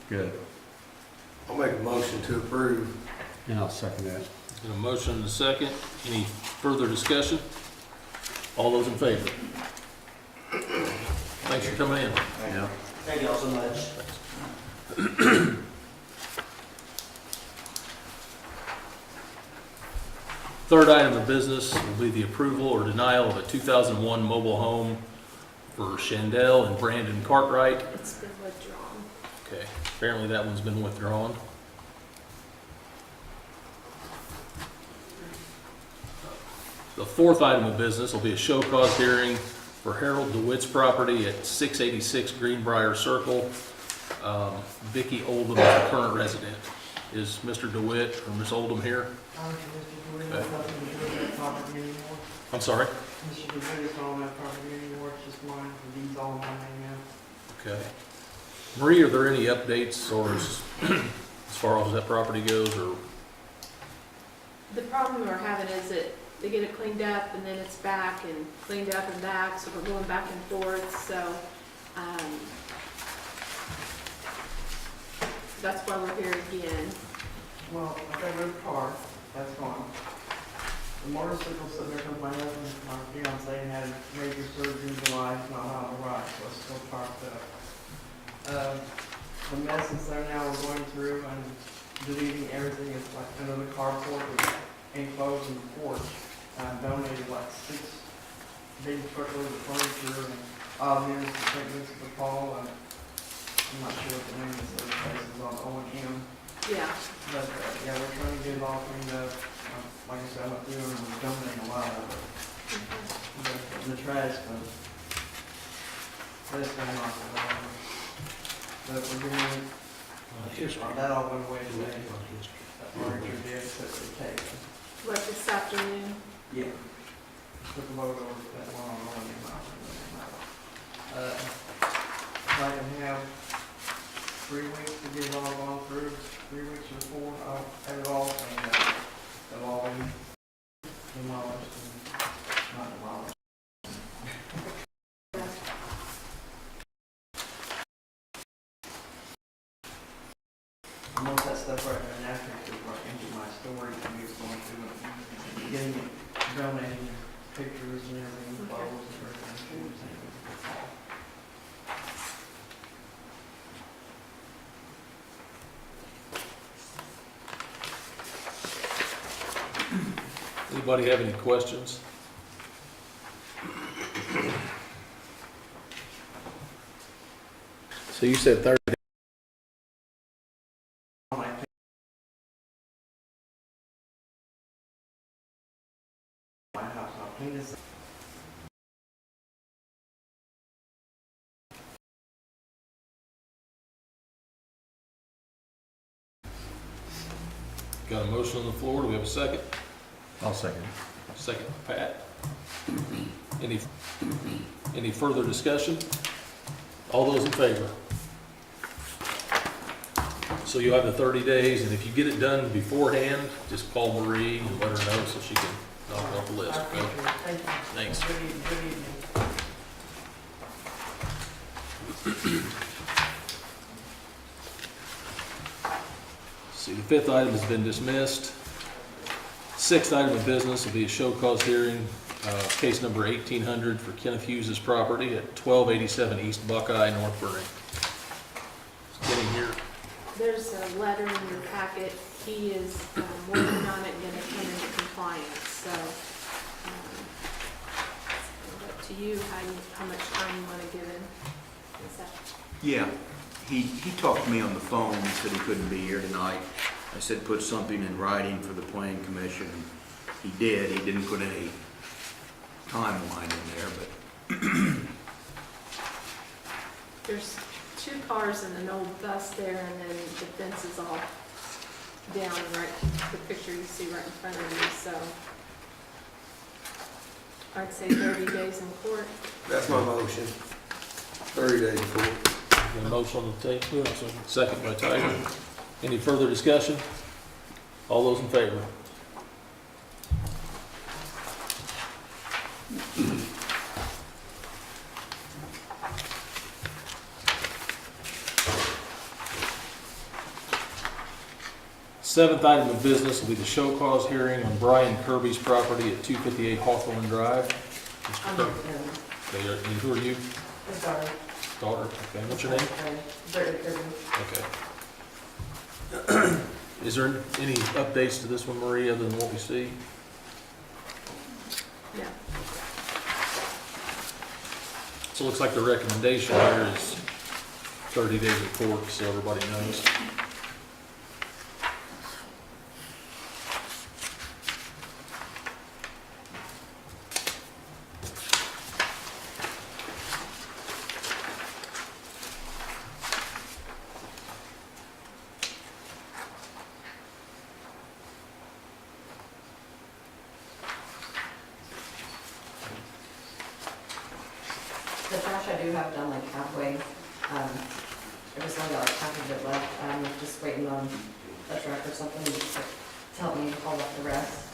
Good. I'll make a motion to approve. And I'll second that. Got a motion and a second. Any further discussion? All those in favor? Thanks for coming in. Yeah. Thank y'all so much. Third item of business will be the approval or denial of a 2001 mobile home for Shandell and Brandon Cartwright. It's been withdrawn. Okay, apparently that one's been withdrawn. The fourth item of business will be a show cause hearing for Harold DeWitt's property at 686 Greenbrier Circle. Vicky Oldham is the current resident. Is Mr. DeWitt or Miss Oldham here? Mr. DeWitt has nothing to do with that property anymore. I'm sorry? Mr. DeWitt is not on that property anymore, it's just mine, the deed's all in my name now. Okay. Marie, are there any updates or as far as that property goes, or? The problem we're having is that they get it cleaned up and then it's back and cleaned up and back, so we're going back and forth, so, that's why we're here again. Well, I got rid of the car, that's gone. The motorcycle sitting there because my husband, my fiance, had major surgery in July, he's not allowed to ride, so it's still parked up. The message there now we're going through and deleting everything is like under the carport with enclosed in the porch. I donated like 6 big truckloads of furniture and here's the treatments of the fall. I'm not sure what the name of those places on O&M. Yeah, But yeah, we're trying to get it all cleaned up. Like I said, I went through and was donating a lot of it. The trash, but it's been off the line. But we're doing, that all went away today. That furniture did, except for the table. like this afternoon. Yeah. Put the logo of that one on O&M out. If I can have 3 weeks to get it all gone through, 3 weeks or 4, I'll have it all cleaned up. It'll all be demolished and not demolished. And once that stuff right there, and after it's right into my storage, and it's going through it, getting it, donating pictures and everything, clothes and everything. Anybody have any questions? So you said 30. My house, I'll clean this. Got a motion on the floor. Do we have a second? I'll second. Second, Pat. Any further discussion? All those in favor? So you'll have the 30 days, and if you get it done beforehand, just call Marie and let her know so she can knock it off the list. I Okay? appreciate it. Thank you. Thanks. Good evening. See, the fifth item has been dismissed. Sixth item of business will be a show cause hearing, case number 1800 for Kenneth Hughes' property at 1287 East Buckeye, North Burning. Getting here. There's a letter in your packet. He is working on it and gonna come into compliance, so, it's up to you how much time you wanna give him. Is that, Yeah, he talked to me on the phone, he said he couldn't be here tonight. I said put something in writing for the planning commission, and he did. He didn't put any timeline in there, but there's 2 cars and an old bus there, and then the fence is all down right, the picture you see right in front of you, so I'd say 30 days in court. That's my motion. 30 days before. Got a motion on the table, second by Tiger. Any further discussion? All those in favor? Seventh item of business will be the show cause hearing on Brian Kirby's property at 258 Hawthorne Drive. Mr. Kirby. Okay, and who are you? His daughter. Daughter? Okay, what's your name? Brittany Kirby. Okay. Is there any updates to this one, Marie, other than what we see? Yeah. So it looks like the recommendation here is 30 days of court, so everybody knows. The trash I do have done like halfway. I just only got like half of it left. I'm just waiting on a truck or something to help me haul up the rest.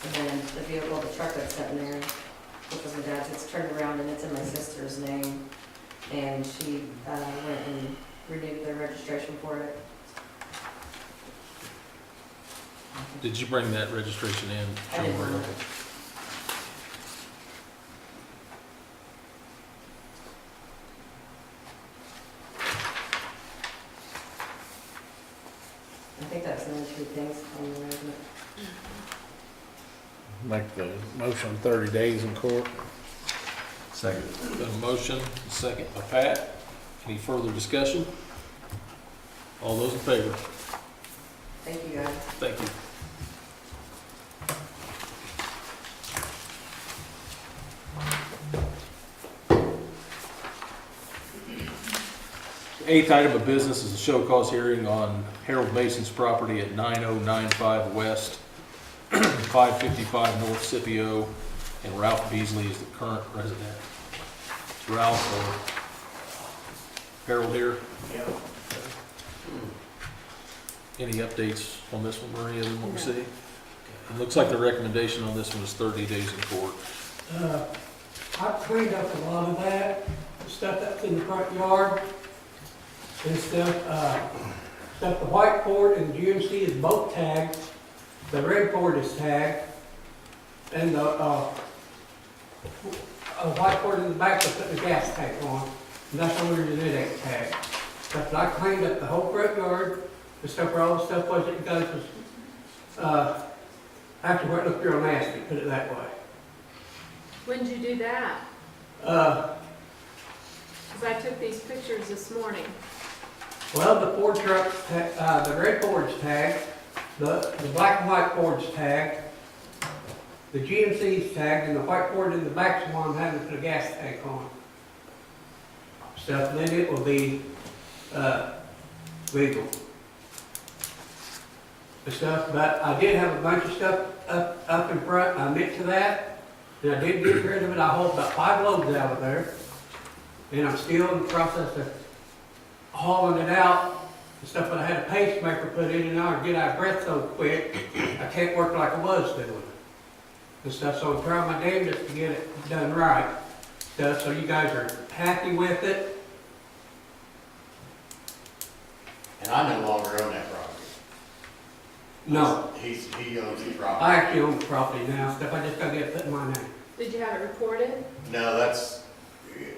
And then the vehicle, the truck that's sitting there, which was my dad's, it's turned around and it's in my sister's name. And she went and renewed the registration for it. Did you bring that registration in? I didn't. Marie? I think that's the only two things on the resume. Make the motion 30 days in court. Second. Got a motion, a second by Pat. Any further discussion? All those in favor? Thank you, guys. Thank you. Eighth item of business is a show cause hearing on Harold Mason's property at 9095 West, 555 North Scipio, and Ralph Beasley is the current resident. Ralph or Harold here? Yeah. Any updates on this one, Maria, than what we see? It looks like the recommendation on this one is 30 days in court. I've cleaned up a lot of that, stuff that's in the front yard, and stuff the whiteboard and the GMC is both tagged, the red board is tagged, and the whiteboard in the back to put the gas tank on, and that's the only reason it ain't tagged. But I cleaned up the whole front yard, the stuff where all the stuff was, it does was, after it looked real nasty, put it that way. When'd you do that? Uh, Because I took these pictures this morning. Well, the Ford truck, the red board's tagged, the black and white board's tagged, the GMC's tagged, and the white board in the back's the one I'm having to put a gas tank on. Stuff, and then it will be, legal. The stuff, but I did have a bunch of stuff up in front, I admit to that, and I did get rid of it, I hauled about 5 loads out of there, and I'm still in the process of hauling it out, the stuff that I had a pacemaker put in, and I get out of breath so quick, I can't work like I was doing. And stuff, so I'm trying my damnedest to get it done right. Stuff, so you guys are happy with it. And I no longer own that property. No, He owns the property. I actually own the property now, stuff, I just gotta get it put in my name. Did you have it recorded? No,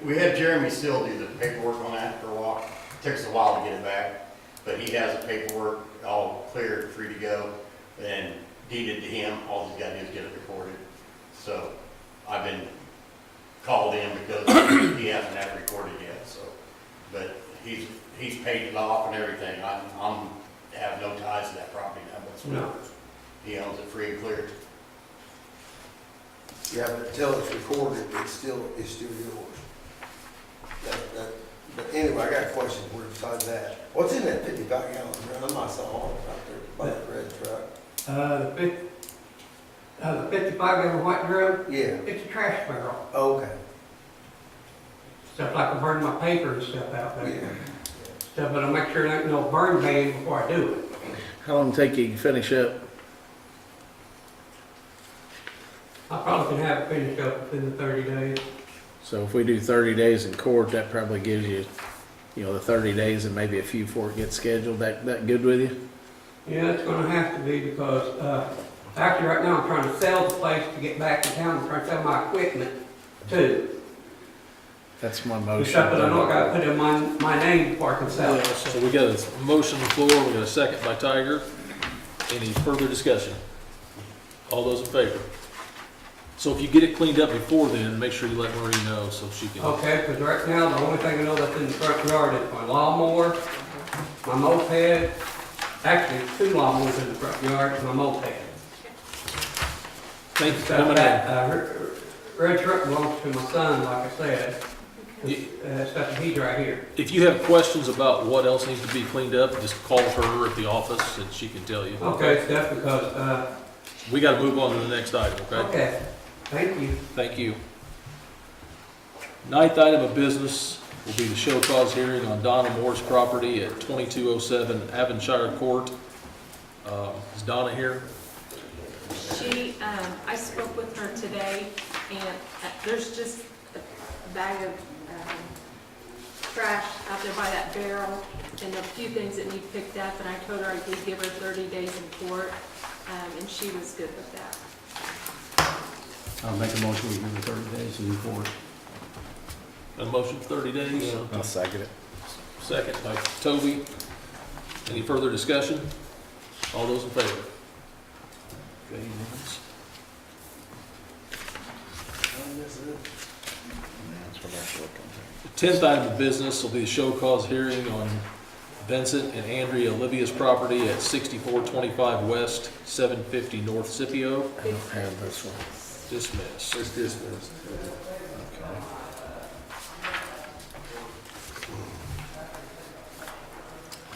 we had Jeremy still do the paperwork on that for a while. Took us a while to get it back, but he has the paperwork all cleared, free to go, and deeded to him. All he's gotta do is get it recorded. So I've been called in because he hasn't had it recorded yet, so. But he's paid it off and everything. I'm have no ties to that property now whatsoever. No. He owns it free and clear. Yeah, but until it's recorded, it's still yours. But anyway, I got a question for you besides that. What's in that 55-gallon drum I saw out there by the red truck? The 55-gallon white drum, Yeah, it's a trash barrel. okay, Stuff like I burn my paper and stuff out yeah. there. Stuff, but I make sure there ain't no burn ban before I do it. How long take you to finish up? I probably can have it finished up within the 30 days. So if we do 30 days in court, that probably gives you, the 30 days and maybe a few before it gets scheduled. That good with you? Yeah, it's gonna have to be because, actually right now I'm trying to sell the place to get back in town. I'm trying to sell my equipment too. That's my The motion. stuff that I know I gotta put in my name before I can sell it. So we got a motion on the floor, we got a second by Tiger. Any further discussion? All those in favor? So if you get it cleaned up before then, make sure you let Marie know so she can. Okay, because right now, the only thing I know that's in the front yard is my lawnmower, my moped, actually, 2 lawnmowers in the front yard, and my moped. Thank you for Stuff coming in. that, red truck belongs to my son, like I said. You- Stuff that he's right here. If you have questions about what else needs to be cleaned up, just call her at the office and she can tell you. Okay, Steph, because, We gotta move on to the next item, okay? okay, thank you. Thank you. Ninth item of business will be the show cause hearing on Donna Moore's property at 2207 Avonshire Court. Is Donna here? She, I spoke with her today, and there's just a bag of trash out there by that barrel, and a few things that need picked up, and I told her I did give her 30 days in court, and she was good with that. I'll make a motion, we give her 30 days in court. A motion for 30 days? I'll second it. Second by Toby. Any further discussion? All those in favor? Okay, unanimous. The 10th item of business will be a show cause hearing on Vincent and Andrea Olivia's property at 6425 West, 750 North Scipio. I don't have this one. Dismissed. It's dismissed.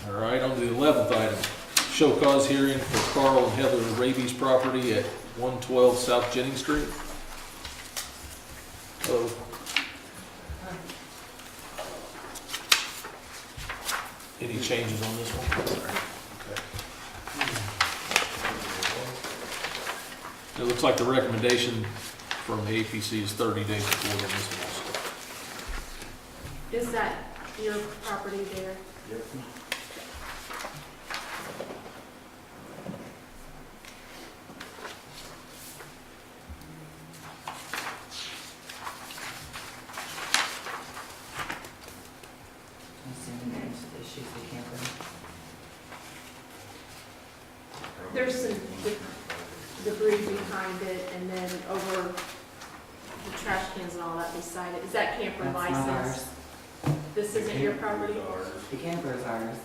All right, on to the 11th item. Show cause hearing for Carl and Heather Raby's property at 112 South Jennings Street. Hello. Any changes on this one? It looks like the recommendation from the APC is 30 days before on this one. Is that your property there? There's some debris behind it, and then over the trash cans and all that beside it. Is that camper That's not licensed? This isn't your property? The camper is ours.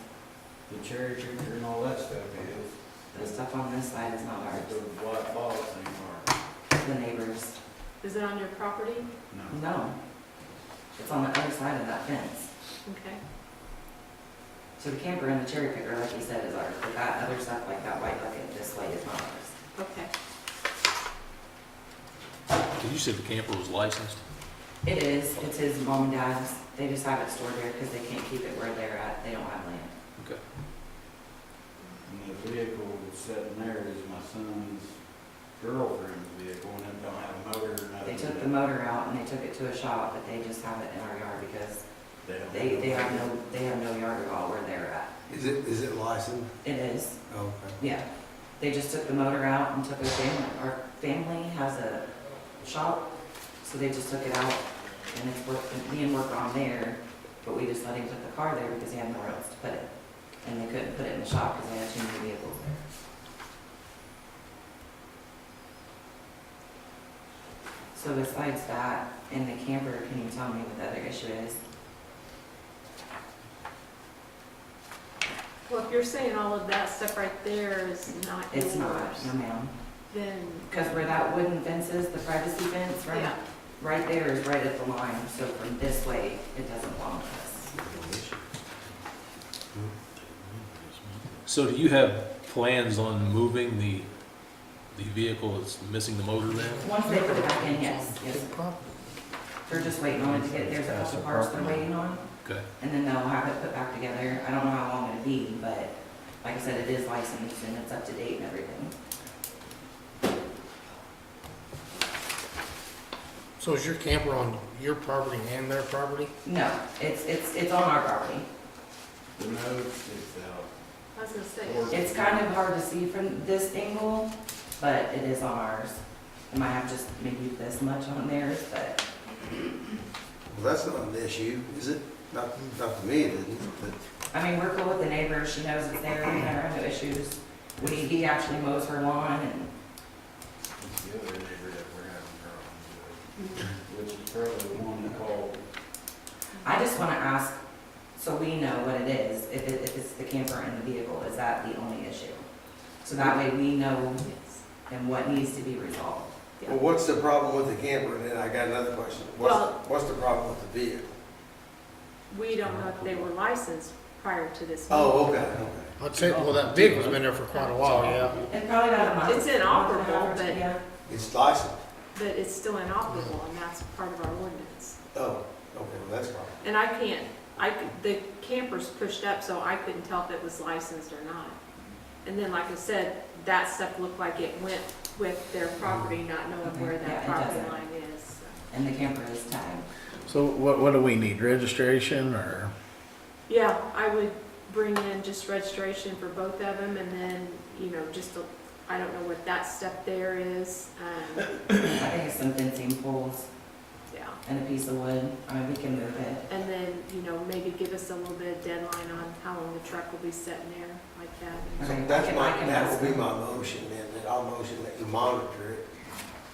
The cherry picker and all that stuff is. The stuff on this side is not ours. The black box ain't The neighbors. Is it on your property? ours. No. No. It's on the other side of that fence. Okay. So the camper and the cherry picker, like you said, is ours. But that other stuff, like that white bucket this way, is not ours. Okay. Did you say the camper was licensed? It is. It's his mom and dad's. They just have it stored there because they can't keep it where they're at. They don't have land. Okay. And the vehicle sitting there is my son's girlfriend's vehicle, and it don't have a motor or nothing. They took the motor out and they took it to a shop, but they just have it in our yard because they have no yard at all where they're at. Is it licensed? It is. Oh, okay. Yeah, they just took the motor out and took a family, our family has a shop, so they just took it out and it's being worked on there, but we just let him put the car there because he had nowhere else to put it. And they couldn't put it in the shop because they had too many vehicles there. So besides that, in the camper, can you tell me what the other issue is? Well, if you're saying all of that stuff right there is not yours, It's not, no ma'am. then, Because where that wooden fence is, the privacy fence, yeah. right there is right at the line, so from this way, it doesn't belong to us. So do you have plans on moving the vehicle that's missing the motor then? Once they put it back in, yes, yes. They're just waiting on it to get, there's a couple parts they're waiting on, Okay. and then they'll have it put back together. I don't know how long it'll be, but like I said, it is licensed and it's up to date and everything. So is your camper on your property and their property? No, it's on our property. The nose sticks out. I was gonna say, It's kind of hard to see from this angle, but it is on ours. It might have just maybe this much on theirs, but Well, that's not an issue, is it? Not to me, it isn't, but I mean, we're cool with the neighbors. She knows it's there. We never have no issues. He actually mows her lawn and It's the other neighbor that we're having problems with, which is probably the one that called. I just want to ask, so we know what it is, if it's the camper and the vehicle, is that the only issue? So that way we know yes. and what needs to be resolved. well, what's the problem with the camper? And then I got another question. Well- What's the problem with the vehicle? We don't know if they were licensed prior to this. Oh, okay, okay. I'd say, well, that vehicle's been there for quite a while, yeah. And probably about a month. It's inoperable, but- Yeah. It's licensed. But it's still inoperable, and that's part of our ordinance. Oh, okay, well, that's fine. And the camper's pushed up, so I couldn't tell if it was licensed or not. And then, like I said, that stuff looked like it went with their property, not knowing where Yeah, that it property doesn't. line is. so. And the camper is tagged. So what do we need, registration or? Yeah, I would bring in just registration for both of them, and then, I don't know what that step there is. I think it's some fencing poles Yeah. and a piece of wood. I mean, we can move it. And then, maybe give us a little bit of deadline on how long the truck will be sitting there, like that. Okay, That's I can that ask will be them. my motion then, that I'll motion that you monitor it.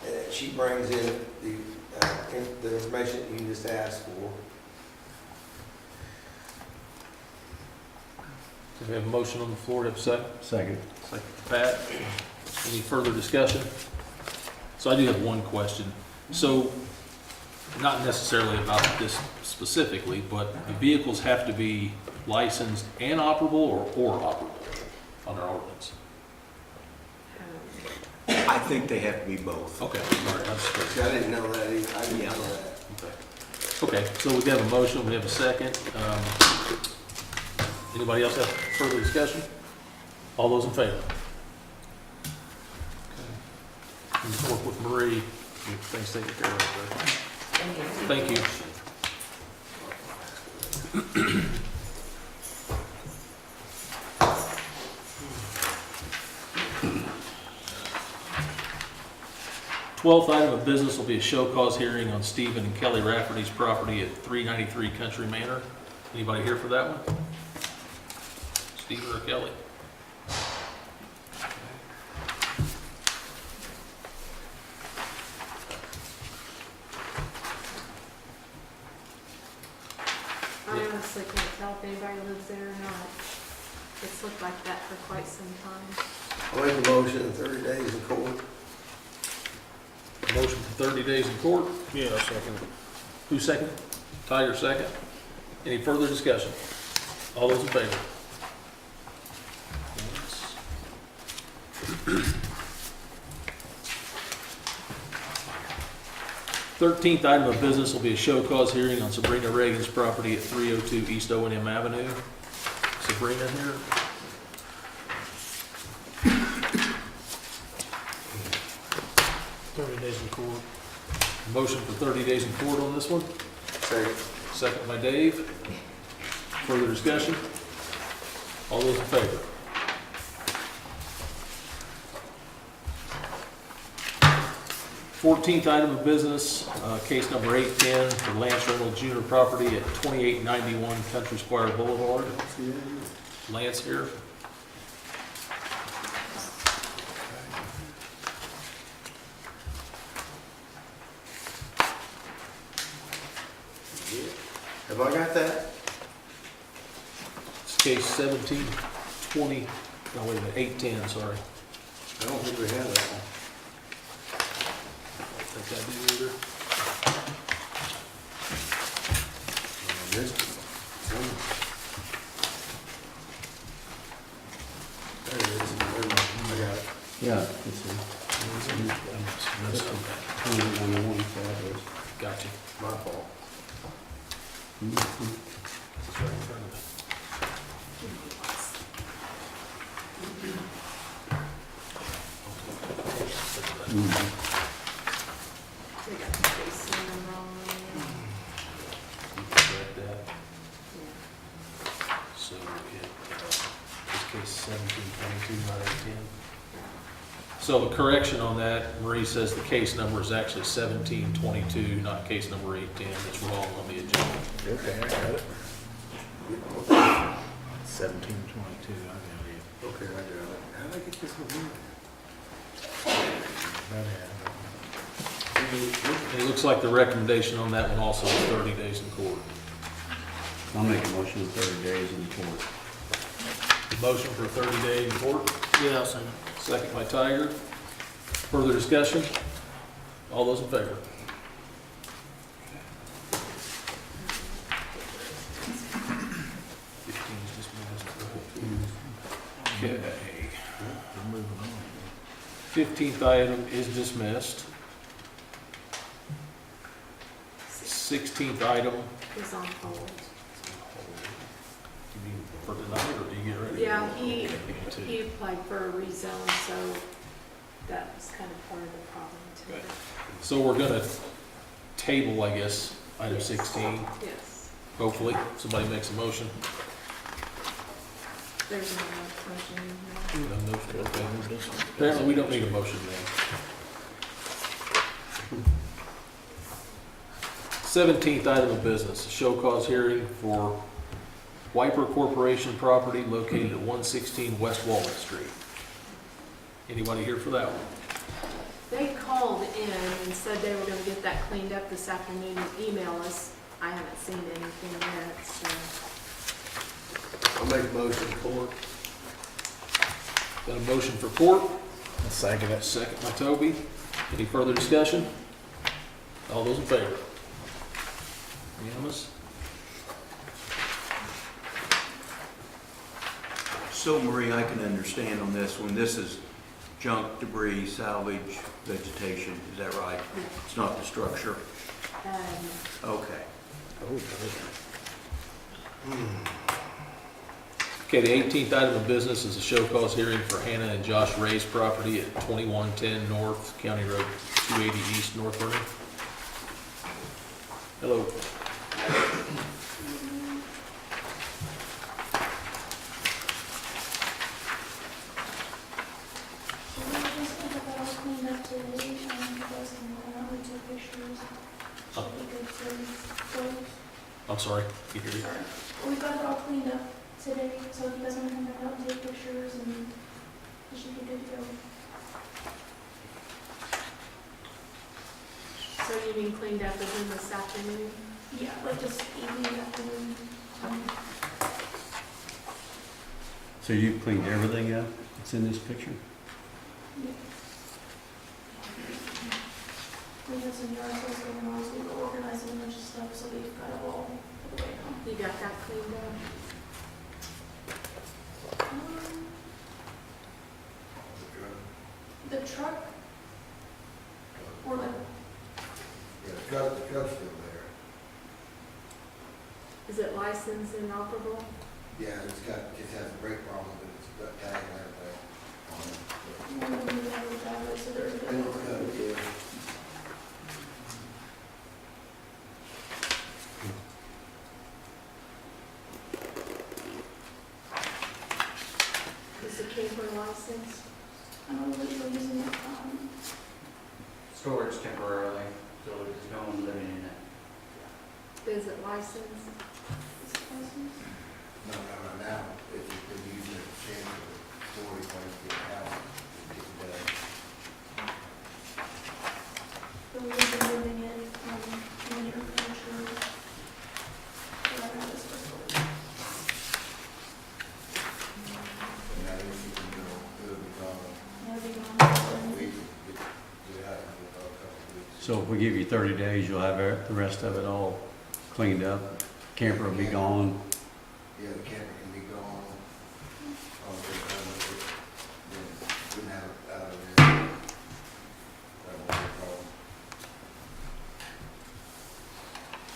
And that she brings in the information that you just asked for. Do we have a motion on the floor to have a second? Second. Second, Pat. Any further discussion? So I do have one question. So, not necessarily about this specifically, but the vehicles have to be licensed and operable or operable on our ordinance? I think they have to be both. Okay, all right, that's good. See, I didn't know that either. I didn't Yeah. know that. Okay, so we have a motion, we have a second. Anybody else have further discussion? All those in favor? Okay. And just work with Marie, get things taken care of there. Thank you. Thank you. Twelfth item of business will be a show cause hearing on Stephen and Kelly Rafferty's property at 393 Country Manor. Anybody here for that one? Stephen or Kelly? I honestly can't tell if anybody lives there or not. It's looked like that for quite some time. I'll make a motion in 30 days in court. Motion for 30 days in court. Yeah, second. Who's second? Ty, your second. Any further discussion? All those in favor? 13th item of business will be a show cause hearing on Sabrina Reagan's property at 302 East O&M Avenue. Sabrina here. Days in court. Motion for 30 days in court on this one. Second. Second by Dave. Further discussion? All those in favor? Fourteenth item of business, case number 810 for Lance Reynolds Jr. property at 2891 Country Squire Boulevard. Lance here. Have I got that? It's case 1720, no wait a minute, 810, sorry. I don't think we have that one. I don't think I do either. This one. There it is. I got it. Yeah. Gotcha. My fault. It's right in front of me. We got the case number wrong. Correct that. Yeah. So it is case 1722, not 18. So the correction on that, Marie says the case number is actually 1722, not case number 810. It's wrong on the agenda. Okay, I got it. 1722, I got it. Okay, I got it. How'd I get this one? It looks like the recommendation on that one also is 30 days in court. I'll make a motion of 30 days in court. Motion for 30 day in court, Yeah, I'll second. second by Tiger. Further discussion? All those in favor? Okay. 15th item is dismissed. 16th item, He's on hold. you mean for tonight, or do you get ready? Yeah, he Okay. applied for a rezone, so that was kind of part of the problem Okay. too. So we're gonna table, I guess, item 16, Yes, hopefully. Somebody makes a motion. there's no motion in here. No motion, okay. Apparently, we don't need a motion then. 17th item of business, a show cause hearing for Wiper Corporation property located at 116 West Walnut Street. Anybody here for that one? They called in and said they were gonna get that cleaned up this afternoon and email us. I haven't seen anything yet, so. I'll make a motion for it. Got a motion for court, I'll second it. second by Toby. Any further discussion? All those in favor? Unanimous? So Marie, I can understand on this one, this is junk, debris, salvage, vegetation, is that right? It's not the structure? Okay. Okay, the 18th item of business is a show cause hearing for Hannah and Josh Ray's property at 2110 North, County Road 280 East, North Vernon. Hello. I'm sorry, you hear me? We got it all cleaned up today, so if you guys want to come back out and take pictures, and it should be good to go. So you mean cleaned up within this afternoon? Yeah, like just evening, afternoon. So you cleaned everything up that's in this picture? We have some yard sales going on, so we're organizing a bunch of stuff, so we've got it all put away now. You got that cleaned up? The truck, or like, Yeah, the truck's still there. Is it licensed and operable? Yeah, just has a brake problem, but it's got tag and everything on it. one of them we have a driver, so there's a But bit it more. looks good, yeah. Is the camper licensed? We're using it, Storage temporarily, so there's no one living in it. Is it licensed? is it licensed? No, now, if you could use it, change the story place, get it out, get it done. But we've been moving it, winter furniture. Whatever this was. And now you can go, it'll be gone. It'll be A gone. couple weeks, get it out in a couple weeks. So if we give you 30 days, you'll have the rest of it all cleaned up? Camper will be gone? Yeah, the camper can be gone. Oh, they're done with it. Then wouldn't have it out of there. That won't be a problem.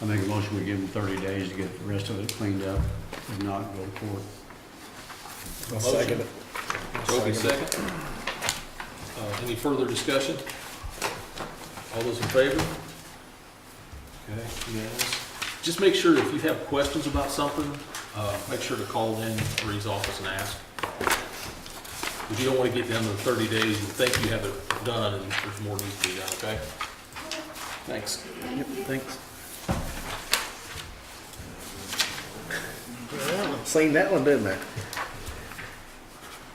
I make a motion, we give them 30 days to get the rest of it cleaned up, if not, go to court. I'll second it. Toby, second. Any further discussion? All those in favor? Okay, unanimous. Just make sure if you have questions about something, make sure to call in Marie's office and ask. Because you don't want to get down to the 30 days and think you have it done and there's more needs to be done, okay? Thanks. Yep, thanks. Well, seen that one, didn't I?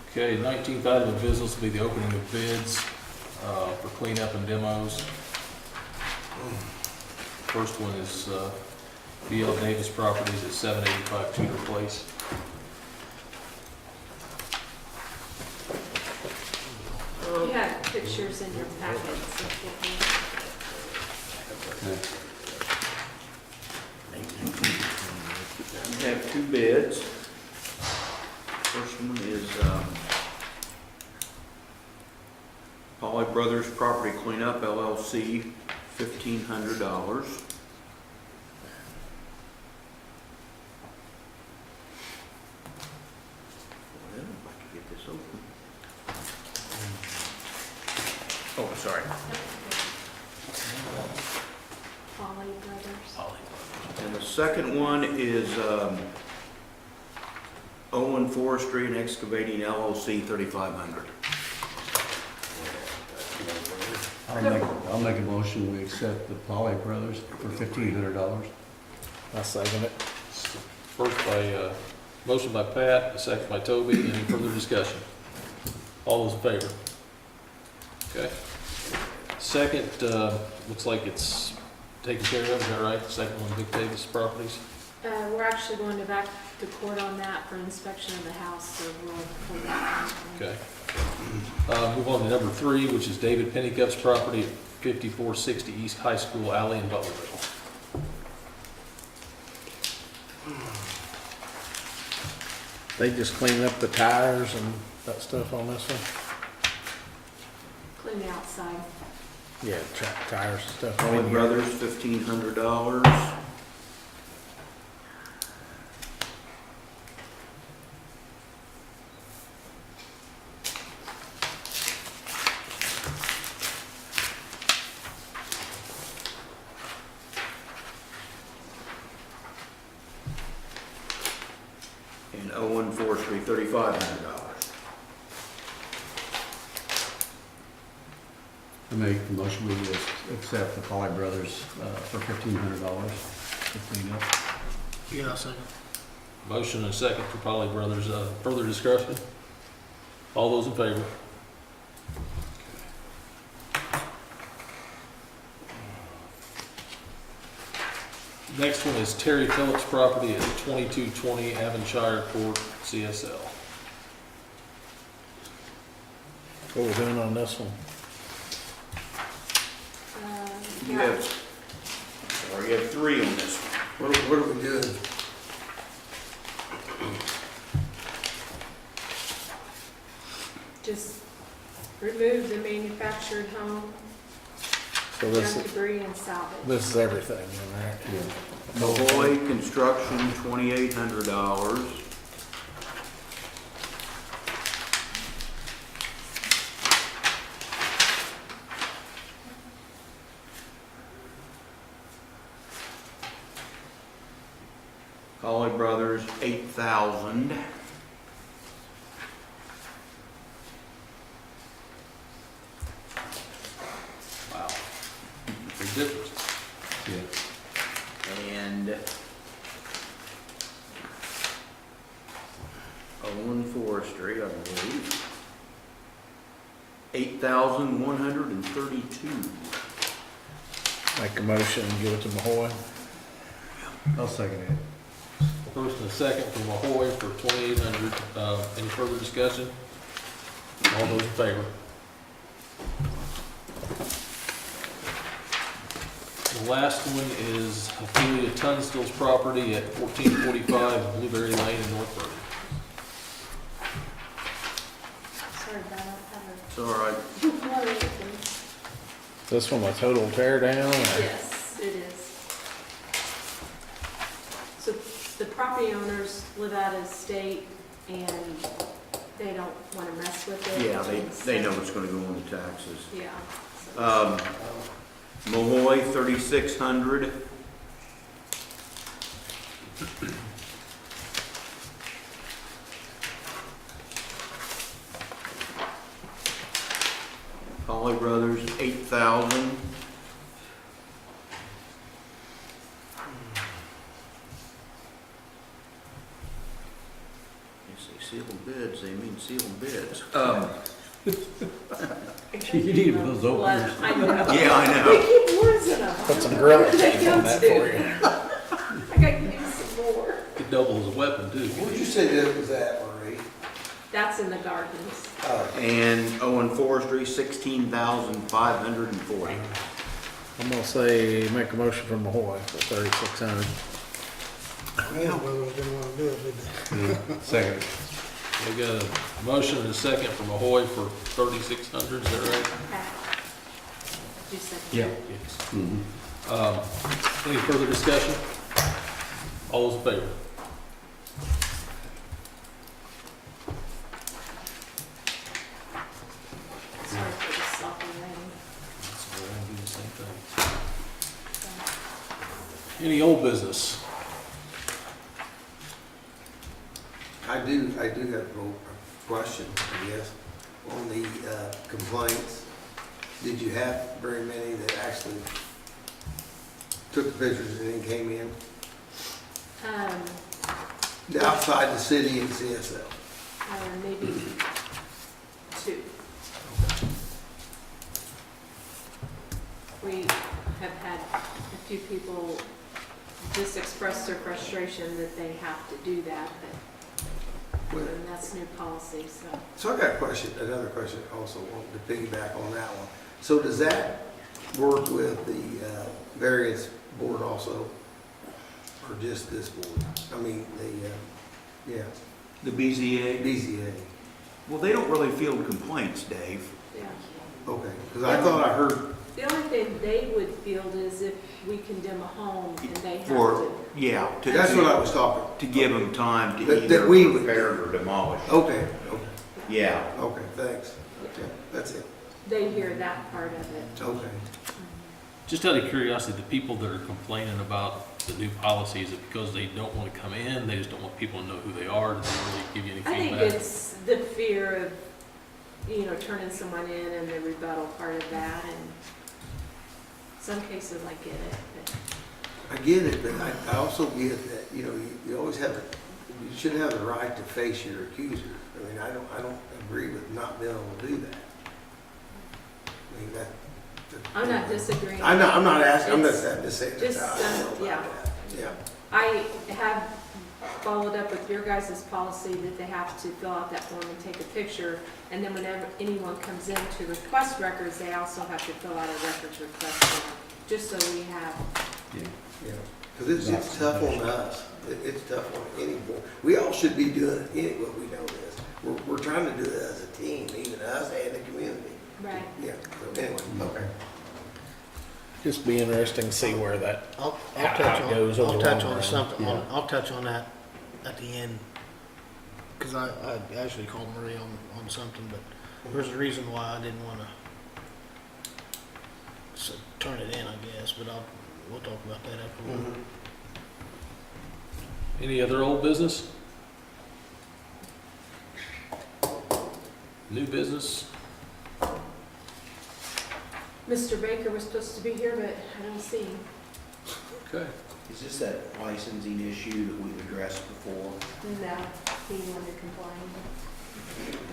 Okay, 19th item of business will be the opening of bids for cleanup and demos. First one is B.L. Davis Properties at 785 Tudor Place. You have pictures in your packets. We have two bids. First one is Polly Brothers Property Cleanup LLC, $1,500. Well, if I could get this open. Oh, sorry. Polly Brothers. And the second one is Owen Forestry and Excavating LLC, $3,500. I'll make a motion, we accept the Polly Brothers for $1,500. I second it. First by, motion by Pat, a second by Toby. Any further discussion? All those in favor? Okay. Second, looks like it's taken care of, is that right? The second one, Vic Davis Properties. We're actually going back to court on that for inspection of the house, so we'll pull that. Okay. Move on to number 3, which is David Pennycuff's property at 5460 East High School Alley in Butlerville. They just cleaned up the tires and that stuff on this one? Clean the outside. Yeah, tires and stuff. Polly Brothers, $1,500. And Owen Forestry, $3,500. I make the motion, we accept the Polly Brothers for $1,500 to clean up. Yeah, I'll second. Motion and a second for Polly Brothers. Further discussion? All those in favor? Next one is Terry Phillips property at 2220 Avonshire Court, CSL. What we're doing on this one? You have 3 on this one. What are we doing? Just remove the manufactured home, So this junk is, debris and salvage. this is everything, all right? Malloy Construction, $2,800. Polly Brothers, $8,000. Wow. Big difference. And Owen Forestry, I believe, $8,132. Make a motion and give it to Mahoy. I'll second it. First and a second for Mahoy for 2,800. Any further discussion? All those in favor? The last one is Ophelia Tunstall's property at 1445 Blueberry Lane in North Bergen. Sorry about that. It's all right. This one a total tear down? or- Yes, it is. So the property owners live out of state and they don't want to mess with it. Yeah, they know it's gonna go on the taxes. Yeah. so- Malloy, $3,600. Molly Brothers, 8,000. They say sealed bids, they mean sealed bids. You need those openers. I know. Yeah, I know. We keep losing them. Put some grill Where do they cheese go on that to? for you. I gotta give you some more. Could double as a weapon too. What did you say that was at, Marie? That's in the gardens. And Owen Forestry, 16,540. I'm gonna say, make a motion from Mahoy for 3,600. Second. We got a motion and a second from Ahoy for 3,600, is that right? You said. Yes. Any further discussion? All those in favor? Sorry for the sloppy rain. So we're gonna do the same thing. Any old business? I do have a question, I guess, on the complaints. Did you have very many that actually took the pictures and then came in? Outside the city and CSL? Maybe 2. We have had a few people just express their frustration that they have to do that, but and that's new policy, so. So I got a question, another question also, wanted to piggyback on that one. So does that work with the variance board also? Or just this board? I mean, the The BZA? BZA? Well, they don't really field complaints, Dave. Yeah. Okay, because I thought I heard, The only thing they would field is if we condemn a home and they have For, to. yeah, that's what I was talking. to give them time to That either we would- repair or demolish. Okay, Yeah. okay, thanks. Okay, that's it. They hear that part of it. Okay. Just out of curiosity, the people that are complaining about the new policy, is it because they don't want to come in? They just don't want people to know who they are? Do they really give you any I think feedback? it's the fear of, turning someone in and the rebuttal part of that, and some cases I get it, but. I get it, but I also get that, you always have, you should have the right to face your accuser. I mean, I don't agree with not being able to do that. I mean, I'm not disagreeing. I'm not asking, I'm It's just saying. just, that I don't know yeah. about that. Yeah. I have followed up with your guys' policy that they have to fill out that form and take a picture, and then whenever anyone comes in to request records, they also have to fill out a records request form, just so we have. Yeah, because it's tough on us. It's tough on any board. We all should be doing it anyway, we know this. We're trying to do it as a team, even us and the community. Right. Yeah, so anyway, okay. Just be interesting to see where that, I'll how touch it on, goes over I'll the touch long on run. something, Yeah. I'll touch on that at the end. Cause I actually called Marie on something, but there's a reason why I didn't wanna turn it in, I guess, but we'll talk about that afterward. Any other old business? New business? Mr. Baker was supposed to be here, but I don't see him. Okay. Is this that licensing issue that we've addressed before? No, he wanted to complain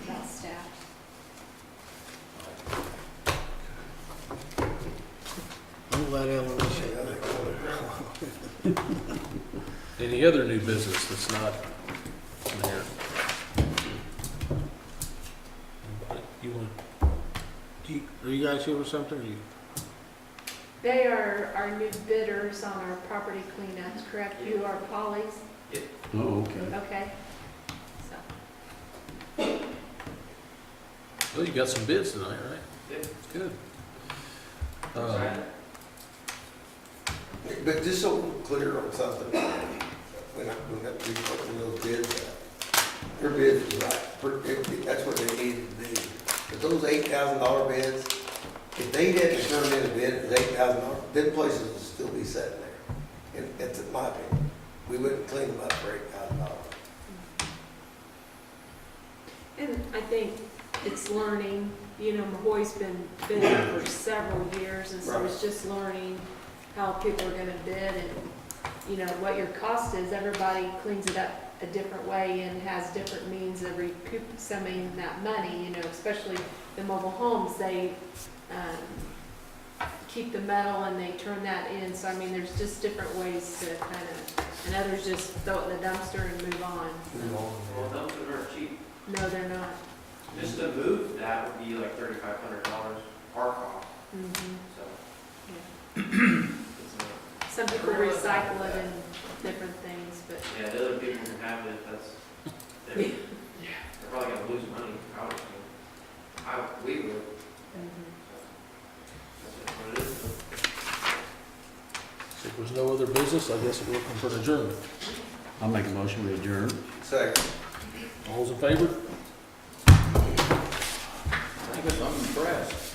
about staff. I'm glad Ellen was here. Any other new business that's not in here? You want, Are you guys here with something, or you? They are our new bidders on our property cleanups, correct? You are Polly's? Oh, okay. Okay. So, well, you got some bids tonight, right? Yep. Good. But just so we're clear on something, when we open those bids up, their bids is right, that's what they needed to do. But those $8,000 bids, if they hadn't turned in a bid, it was $8,000, them places would still be sitting there. And that's my opinion. We wouldn't clean them up for $8,000. and I think it's learning, you know, Mahoy's been there for several years, and so it's just learning how people are gonna bid and, you know, what your cost is. Everybody cleans it up a different way and has different means of recouping that money, you know, especially the mobile homes, they, keep the metal and they turn that in, so I mean, there's just different ways to kind of, and others just throw it in the dumpster and move on. Well, dumpsters aren't cheap. No, they're not. Just to move that would be like $3,500 our cost, Mhm. so. Yeah. It's not. Some people recycle it in different things, but Yeah, the other people can have it, that's, they're probably gonna lose money, we would, that's just what it is. If there's no other business, I guess we're looking for an adjournment. I'll make a motion, we adjourn. Second. All those in favor? I guess I'm impressed.